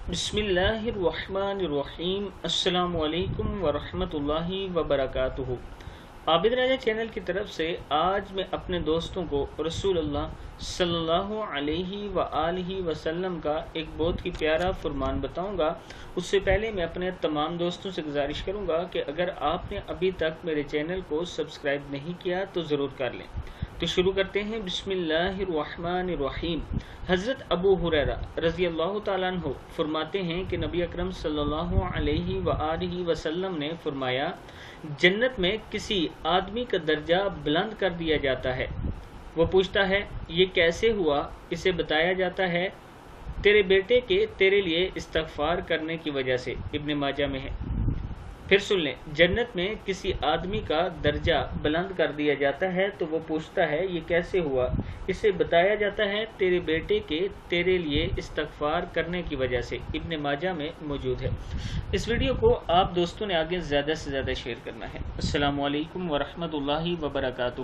बिस्मिल्लाहिर्रहमानिर्रहीम। अस्सलामु अलैकुम वरहमतुल्लाहि वबरकातुहू। आबिद राजा चैनल की तरफ से आज मैं अपने दोस्तों को रसूलुल्लाह सल्लल्लाहु अलैहि वआलिहि वसल्लम का एक बहुत ही प्यारा फरमान बताऊंगा। उससे पहले मैं अपने तमाम दोस्तों से गुजारिश करूंगा कि अगर आपने अभी तक मेरे चैनल को सब्सक्राइब नहीं किया तो ज़रूर कर लें। तो शुरू करते हैं। बिस्मिल्लाहिर्रहमानिर्रहीम। हज़रत अबू हुरैरा रज़ी अल्लाह ताला अन्हु फरमाते हैं कि नबी अकरम सल्लल्लाहु अलैहि वआलिहि वसल्लम ने फरमाया, जन्नत में किसी आदमी का दर्जा बुलंद कर दिया जाता है। वो पूछता है, ये कैसे हुआ? इसे बताया जाता है, तेरे बेटे के तेरे लिए इस्तगफार करने की वजह से। इब्न माजा में है। फिर सुन लें, जन्नत में किसी आदमी का दर्जा बुलंद कर दिया जाता है तो वो पूछता है, ये कैसे हुआ? इसे बताया जाता है, तेरे बेटे के तेरे लिए इस्तगफार करने की वजह से। इब्न माजा में मौजूद है। इस वीडियो को आप दोस्तों ने आगे ज़्यादा से ज़्यादा शेयर करना है। अस्सलामु अलैकुम वरहमतुल्लाहि वबरकातुहू।